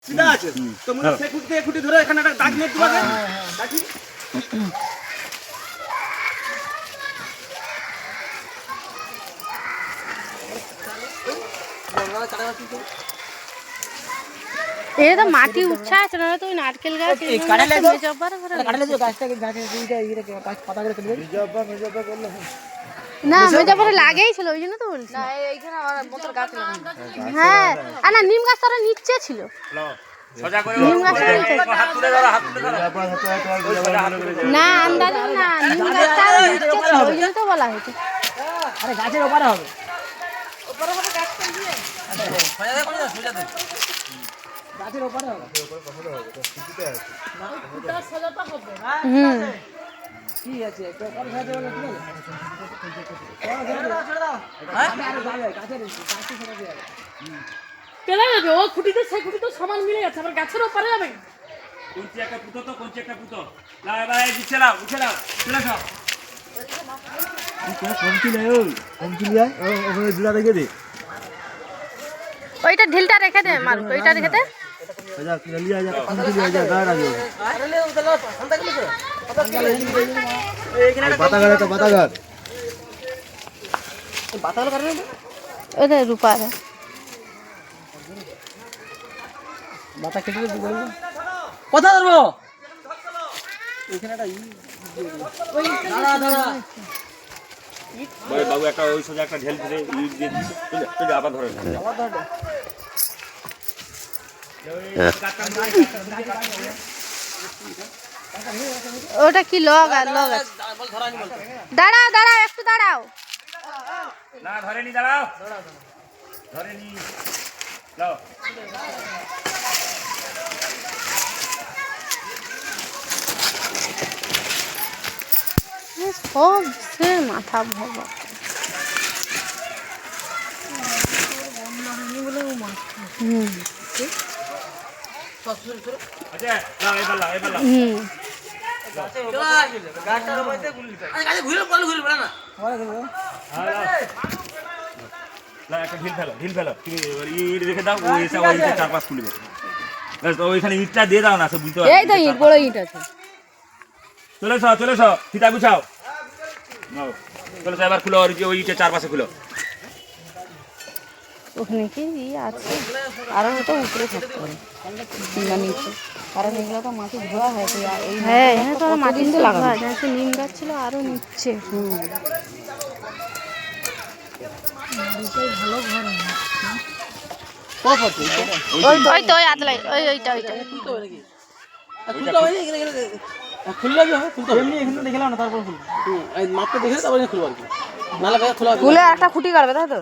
সিধা আছে তো মনে সে খুঁটি থেকে খুঁটি ধরে এখানে একটা দাগ মেরে দিবা দেখি এই তো মাটি উঠছে আছে না তো নারকেল গাছ এই কাটালে মেজবারে গাছটাকে গাছের এইটা গাছ পাতা করে তুলবে মেজবা করলে না মেজবারে লাগেই ছিল ওই জন্য তো বলছি না এইখানে আমার মোটর গাছ লাগানো হ্যাঁ আর না নিম গাছ তারা নিচে ছিল সোজা করে নিম গাছ হাত তুলে ধরো না আন্দাজে না নিম গাছ তারা নিচে ছিল ওই জন্য তো বলা হয়েছে আরে গাছের ওপারে হবে গাছের ওপারে হবে ঠিক আছে ওপারে সাথে বলে ঠিক আছে পেলে যাবে ও খুঁটিতে সেই খুঁটি তো সমান মিলে যাচ্ছে আবার গাছের ওপারে যাবে কোনটি একটা পুতো তো কোনটি একটা পুতো না এবারে দিচ্ছে নাও উঠে নাও চলে যাও ওইটা ঢিলটা রেখে দে মাল ওইটা রেখে দে ওইটা রূপা মাথা কেটে কথা ধরবো এখানে একটা বাবু একটা ওই সোজা একটা ঢেল ধরে ইট দিয়ে দিচ্ছে তুই আবার ধরে ওটা কি লগ আর লগ আছে দাঁড়াও দাঁড়াও একটু দাঁড়াও না ধরে নি দাঁড়াও ধরে নি যাও সব সে মাথা ভবা আচ্ছা নাও এবার লাও না একটা ঢিল ফেলো তুমি ইট রেখে দাও ওই এসে ওই চার পাঁচ খুলবে তো ওইখানে ইটটা দিয়ে দাও না সে বুঝতে পারবে এই তো ইট বড় ইট আছে চলে এসো ফিতা গুছাও নাও চলে এসো এবার খুলো ওই ইটের চারপাশে খুলো ওখানে কি আছে আরো হয়তো উপরে থাকতে পারে কিংবা নিচে কারণ এগুলো তো মাটি ধোয়া হয়েছে হ্যাঁ এখানে তো মাটি কিন্তু লাগানো আছে নিম গাছ ছিল আরো নিচে ভালো ঘর ওই তো ওই আদলাই ওইটা খুললে হবে এমনি এখানে দেখলাম না তারপর খুলবো মাপটা দেখে তারপরে খুলবো আর কি নালে ভাই খোলা খুলে একটা খুঁটি কাটবে তাই তো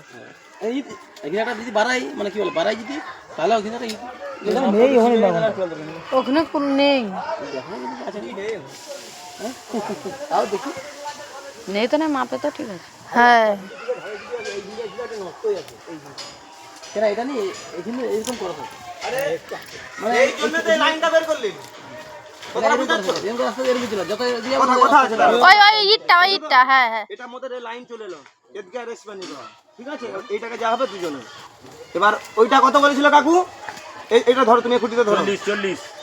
এই এখানে একটা যদি বাড়াই মানে কি বলে বাড়াই যদি তাহলে ওখানে একটা নেই ওখানে ওখানে কোন নেই তাও দেখি নেই তো না মাপে তো ঠিক আছে হ্যাঁ কেন এটা নেই এখানে এরকম করা থাকে মানে এই জন্য তো এই লাইনটা বের করলি ওই ইটটা হ্যাঁ এটার মধ্যে লাইন চলে এলো এদিকে আর রেসপন্স নিতে হবে ঠিক আছে এইটাকে যা হবে দুজনে এবার ওইটা কত বলেছিল কাকু এইটা ধরো তুমি খুঁটিতে ধরো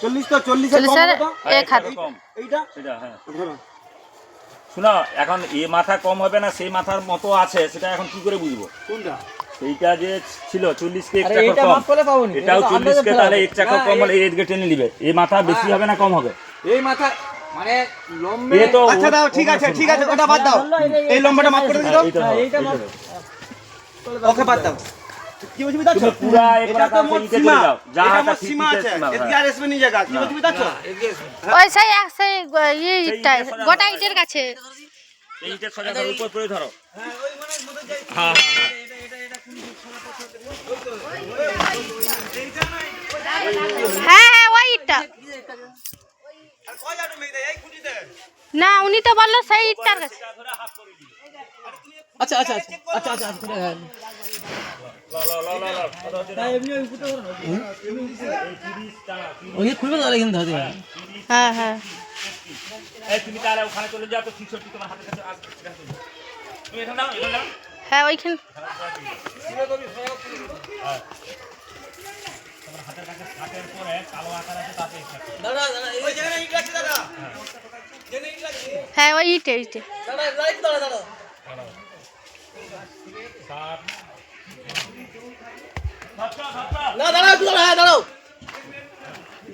40 তো 40 এর কম এক হাত এইটা হ্যাঁ ধরো শোনো এখন এই মাথা কম হবে না সেই মাথার মতো আছে সেটা এখন কি করে বুঝবো কোনটা এইটা যে ছিল 40 কে 1 টাকা কম এটাও 40 কে তাহলে 1 টাকা কম হলে এই দিকে টেনে নিবে এই মাথা বেশি হবে না কম হবে এই মাথা মানে লম্বে আচ্ছা দাও ঠিক আছে ওটা বাদ দাও এই লম্বাটা মাপ করে দিও এইটা মাপ ওকে বাদ দাও কি বুঝবি দাও পুরা এটা তো ইটে চলে যাও যা হাতা সীমা আছে এদিকে আর এসবে নি জায়গা কি বুঝবি দাও ওই সেই ইটটা গোটা ইটের কাছে এই ইটে সোজা ধরো উপর করে ধরো হ্যাঁ ওই মানে মধ্যে যাই হ্যাঁ এটা কোন হ্যাঁ ওই ইটটা আর কয় যাবে মেয়ে এই খুঁটিতে না উনি তো বললো সেই ইটটার কাছে আচ্ছা ওই খুলবে তাহলে এখানে ধরে হ্যাঁ এই তুমি তাহলে ওখানে চলে যাও তো 66 তোমার হাতের কাছে আসবে তুমি এখানে দাও হ্যাঁ ওইখানে হাতের কাছে ষাটের পরে কালো আকার আছে তাতে দাদা দাদা ওই জায়গায় ইট আছে দাদা, যেখানে ইট আছে। হ্যাঁ ওই ইটে ইটে দাদা লাইট দাদা দাদা 60 না দাঁড়াও একটু দাঁড়াও, হ্যাঁ দাঁড়াও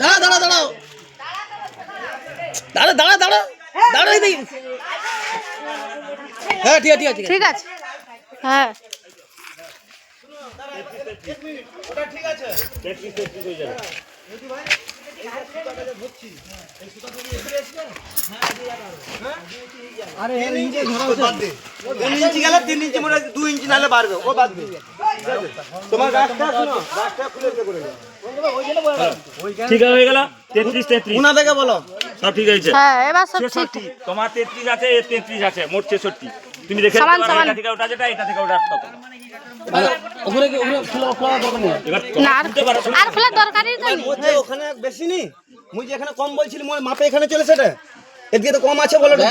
দাঁড়াও দাঁড়াও দাঁড়াও দাঁড়াও দাঁড়াও দাঁড়াও দাঁড়াও এই দেখি হ্যাঁ ঠিক আছে ঠিক আছে ঠিক আছে হ্যাঁ ওটা ঠিক আছে। 33 হয়ে যাবে। আরে নিচে ধরা বাদ দে। 3 ইঞ্চি গেলে 3 ইঞ্চি মনে হয় 2 ইঞ্চি নাহলে বাড়বে, ও বাদ দে। তোমার গাছটা শুনো, গাছটা খুলে দিয়ে করে দাও। ঠিক হয়ে গেল 33 উনা দেখে বলো। সব ঠিক আছে। হ্যাঁ এবার সব ঠিক 66 তোমার 33 আছে এর 33 আছে মোট 66 তুমি দেখে সমান, নিতে পারো সমান। এটা থেকে ওটা যেটা এটা থেকে ওটা তত ওখানে কি ওখানে খোলা দরকার নেই এবার না আর আর খোলার দরকারই তো নেই মোর যে ওখানে বেশি নি, মুই যে এখানে কম বলছিলি মোর মাপে এখানে চলে সেটা। এদিকে তো কম আছে বলো তো।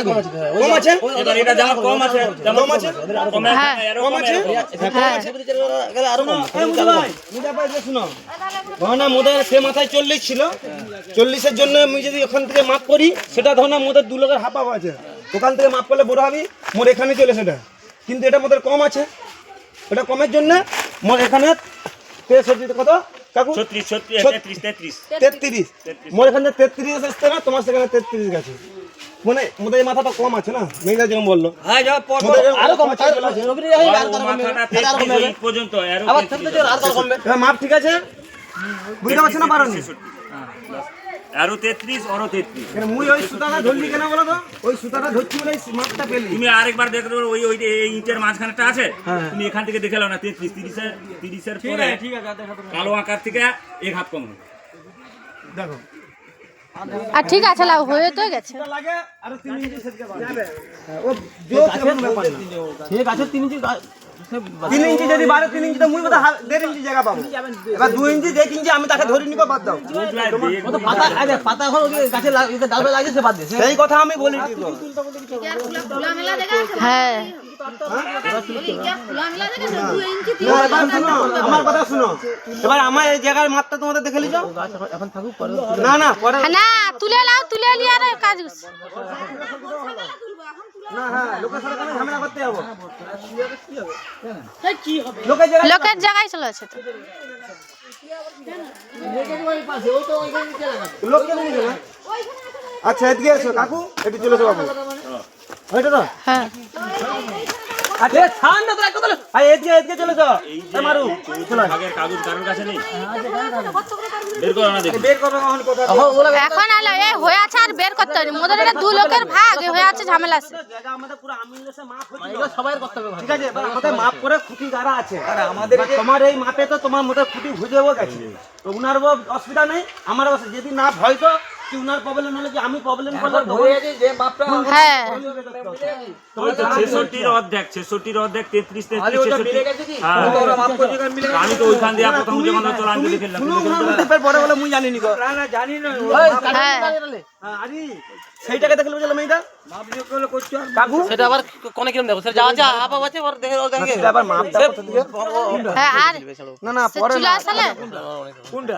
কম আছে? এবার এটা যেমন কম আছে যেমন কম আছে? কমে হ্যাঁ। এরকম কম আছে? হ্যাঁ গেলে আরো কম এই মুজা ভাই, মুজা ভাই যে শুনো। ধরনা মোদের সে মাথায় 40 ছিল। 40 এর জন্য আমি যদি ওখান থেকে মাপ করি, সেটা ধরনা মোদের 2 লোকের হাফ আছে। ওখান থেকে মাপ করলে বড় হবে, মোর এখানে চলে সেটা। কিন্তু এটা মোদের কম আছে। এটা কমের জন্য মোর এখানে 63 কত কাকু? 36 33 33। মোর এখানে 33 আসছে না, তোমার সেখানে 33 গেছে। মানে মোদের মাথাটা কম আছে না, মেয়েরা যেমন বললো। হ্যাঁ যাও মোদের আরো কম আছে, চলে আসে। রবিরে যাই আর কম মাথাটা 33 এই পর্যন্ত আর আবার থাকতে যাও আর কম এবার মাপ ঠিক আছে? বুঝতে পারছি না পারোনি? আরো 33 আরো 33 কেন মুই ওই সুতাটা ধরলি কেন বলো তো? ওই সুতাটা ধরছি বলে এই মাপটা পেলি। তুমি আরেকবার দেখতে পারো ওই ওই যে এই ইঞ্চের মাঝখানেটা আছে তুমি এখান থেকে দেখে নাও না 33 30 এর পরে ঠিক আছে দেখা তো কালো আকার থেকে এক হাত কম হবে দেখো। আর ঠিক আছে লাভ হয়ে তো গেছে এটা লাগে আর 3 ইঞ্চি সেটকে বাড়বে। ও জোর কেমন ব্যাপার না। ঠিক আছে 3 ইঞ্চি 3 ইঞ্চি যদি বাড়ে 3 ইঞ্চি তো মুই কথা 1.5 ইঞ্চি জায়গা পাবো। এবার 2 ইঞ্চি 1 ইঞ্চি আমি তাকে ধরে নিব, বাদ দাও। ও তো পাতা আরে পাতা এখন ওই গাছে ডালবে লাগিয়ে সে বাদ দে সেই কথা আমি বলি কি তো। হ্যাঁ না, এবার শুনো, আমার কথা শুনো। এবার আমার এই জায়গার মাপটা তোমাদের দেখে লিছো? এখন থাকুক পরে না না পরে না তুলে লাও তুলে নিয়ে আর কাজ করছি। না, হ্যাঁ লোকের সাথে কেন ঝামেলা করতে যাবো? কি হবে? লোকের জায়গায় লোকের জায়গায় চলে আছে তো লোক কেন নিবে না? আচ্ছা এদিকে এসো কাকু, এটি চলে এসো বাবু। ওইটা তো? হ্যাঁ আচ্ছা ছাড় না তো এক কথা। আই এদিকে চলে এসো। এই মারু। চলো। ভাগের কাগজ কারোর কাছে নেই বের করো না দেখি বের করবে কখন কথা? এখন আলো এ হয়ে আছে আর বের করতে হবে মোদের এটা 2 লোকের ভাগ এ হয়ে আছে ঝামেলা আছে জায়গা আমাদের পুরো আমিনলেসে মাপ হচ্ছে। এগুলো সবাই করতে হবে ভাই ঠিক আছে, এবার আমাদের মাপ করে খুঁটি গাড়া আছে। আর আমাদের তোমার এই মাপে তো তোমার মধ্যে খুঁটি ভুজেও গেছে। তো উনার অসুবিধা নেই, আমার অসুবিধা যদি না ভয় তো কি উনার প্রবলেম হলে কি আমি প্রবলেম করলে হয়ে গেছে যে মাপটা হ্যাঁ ওই তো 66 এর অর্ধেক 33 33 হ্যাঁ আমি তো ওইখান দিয়ে প্রথম যখন চলে আনতে দেখলাম শুনো উনার মধ্যে ফের বড় বলে মুই জানি নি গো। না জানি না। হ্যাঁ হ্যাঁ আরে সেইটাকে দেখলে বুঝলাম এইটা মাপ নিয়ে করলে করছো কাকু। সেটা আবার কোনে কিরম দেখো সেটা যা যা আপা আছে ওর দেখে ওর দেখে সেটা আবার মাপটা কত দিকে? হ্যাঁ আর না না পরে চলে আসলে কোনটা?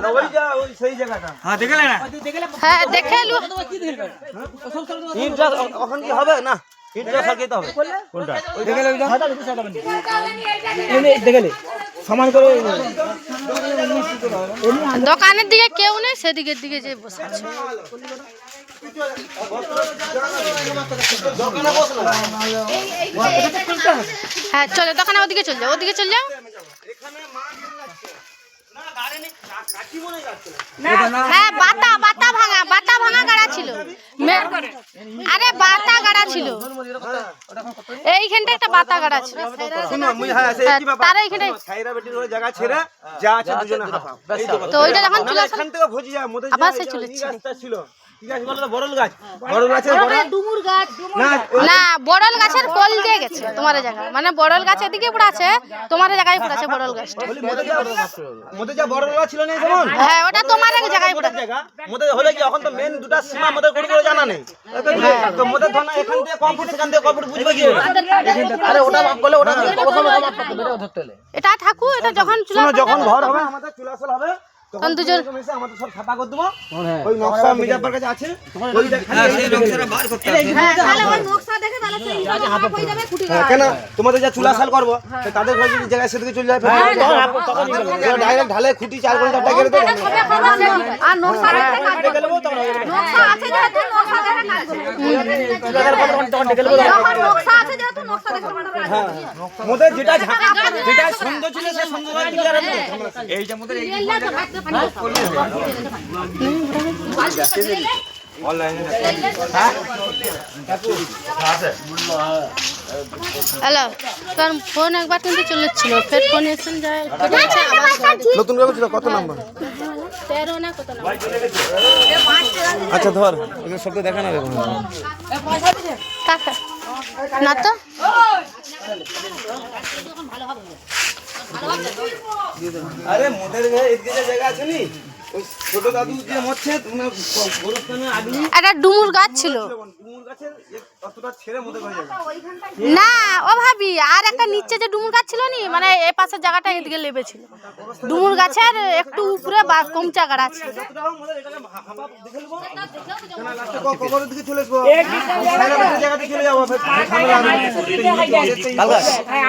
না ওই যা ওই সেই জায়গাটা। হ্যাঁ দেখলে না? হ্যাঁ দেখে লু ইটটা ওখান কি হবে না? ইটটা সাকিতে হবে। কোনটা? ওই দেখলে ওইটা। এই দেখলে সমান করে দোকানের দিকে কেউ নেই সেদিকের দিকে যে বসে আছে হ্যাঁ চলো দোকানে ওদিকে চল যাও ওদিকে চল যাও এখানে মাছ লাগছে না, গাড়ি নেই, কাঠি মনে যাচ্ছে না। হ্যাঁ বাতা ভাঙা গাড়া ছিল আরে বাতা গাড়া ছিল এইখানটা একটা বাতা গাড়া ছিল শুনো মুই হ্যাঁ সেই কি ব্যাপার? তার এইখানে ছাইরা বেটির ওই জায়গা ছেড়ে যা আছে দুজনে হাফা। তো ওইটা যখন চলে আসে এখান থেকে ভজি যায় মোদের আবার যে সে চলে এই গাছটা ছিল। কি গাছ বলো তো? বড়ল গাছ। বড়ল গাছের ডুমুর গাছ না না বড়ল গাছের কোল দিয়ে গেছে তোমার জায়গা মানে বড়ল গাছ এদিকে পুরো আছে তোমার জায়গায় পুরো আছে বড়ল গাছটা বলি মোদের যা বড়ল গাছ ছিল না যেমন হ্যাঁ ওটা তোমার জায়গায় পুরো জায়গা মোদের হলে কি এখন তো মেন দুটা সীমা মোদের কোনো কিছু জানা নেই। তো মোদের ধরনা এখান থেকে কম ফুট সেখান থেকে কম ফুট বুঝবে কি? আরে ওটা মাপ করলে ওটা অবশ্যই মাপ করতে হবে এটা ধরতে হলে এটা থাকু এটা যখন চলে শুনো আসবে যখন ঘর হবে আমাদের চুলাচল হবে তখন দুজন আমাদের সব ছাপা করে দেবো। হ্যাঁ ওই নকশা মির্জার কাছে আছে, ওইটা খালি এই নকশাটা বার করতে হবে। তাহলে ওই নকশা দেখে তাহলে সেই হিসাবে মাপ হয়ে যাবে খুঁটি হ্যাঁ, কেন তোমাদের যা চুলাশাল করবো তো তাদের ঘরে যদি জায়গায় সেদিকে চলে যায় ডাইরেক্ট ঢালে খুঁটি 4 ঘন্টা গেলে তো আর নকশা দেখে কাজ করবে। নকশা আছে যেহেতু নকশা দেখে কাজ করবে। যখন নকশা আছে যেহেতু নকশা দেখে কাজ করবে। মোদের যেটা যেটা সুন্দর ছিল সে সুন্দর ক্লিয়ার হবে। এইটা মোদের এই অনলাইনে হ্যালো তোর ফোন একবার কিন্তু চলেছিল ফের ফোন এসে যায় নতুন করে ছিল কত নাম্বার? 13 না কত না আচ্ছা ধর ওই শব্দ দেখা না রে কাকা না তো আরে মোদের এদিকে জায়গা আছে নি ওই ছোট দাদু যে মরছে তোমার গোরস্থানে আগলি একটা ডুমুর গাছ ছিল কুমুর গাছের অতটা ছেড়ে মোদের হয়ে যাবে। না ও ভাবি আর একটা নিচে যে ডুমুর গাছ ছিল নি মানে এই পাশের জায়গাটা এদিকে লেবে ছিল ডুমুর গাছের একটু উপরে বা কম জায়গা আছে যতটা হোক মোদের এটাকে হাফা দেখে নেবো কেন লাস্টে কবরের দিকে চলে আসবো জায়গাতে চলে যাবো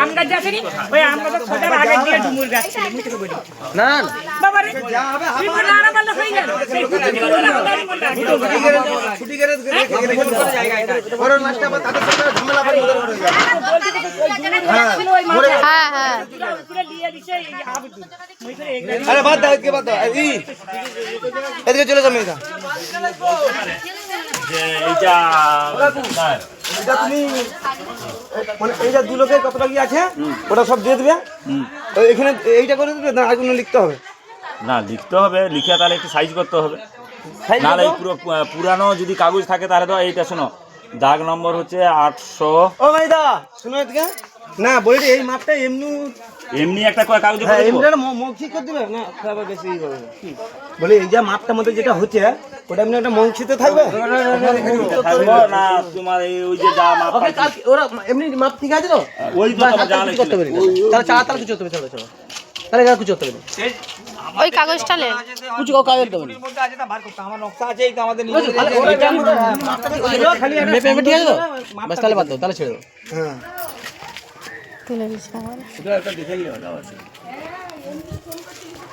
আম গাছ আছে নি ওই আম গাছ খোঁজার আগে দিয়ে ডুমুর গাছ ছিল মুখে বলি না বাবা রে যা হবে বিপদ না বললে হয়ে গেল সেই ছুটি করে জায়গা এটা ওর লাস্টে আবার তাদের সাথে ঝামেলা করে মোদের হয়ে যাবে। হ্যাঁ হ্যাঁ পুরো লিয়ে দিছে এই আবদুল মই করে এক আরে বাদ দাও এদিকে বাদ দাও এদিকে চলে যাও মেয়েটা যে এইটা এটা তুমি মানে এই যে 2 লোকের কতটা কি আছে ওটা সব দিয়ে দিবে তো এখানে এইটা করে দিবে না আর কোনো লিখতে হবে না লিখতে হবে, লিখে তাহলে একটু সাইজ করতে হবে। নাহলে এই পুরো পুরানো যদি কাগজ থাকে তাহলে তো এইটা শোনো দাগ নম্বর হচ্ছে 800 ও ভাইদা শুনো এদিকে না বলি এই মাপটা এমনি একটা করে কাগজে করে দেবো। এমনি মৌখিক করে দিবে না খাবার বেশি হবে বলি এই যে মাপটা মধ্যে যেটা হচ্ছে ওটা এমনি একটা মৌখিতে থাকবে থাকবো না তোমার এই ওই যে যা মাপ ওকে কাল ওরা এমনি মাপ ঠিক আছে তো ওই তো তোমার যা কিছু করতে পারি না তাহলে তাহলে কিছু করতে হবে চলো তাহলে আর কিছু করতে হবে না ওই কাগজটা লে কিছু কাগজ দেবে না আমার নকশা আছে এই তো আমাদের মেপে ঠিক আছে তো বাস তাহলে বাদ দাও তাহলে ছেড়ে দাও হ্যাঁ তুলে দিস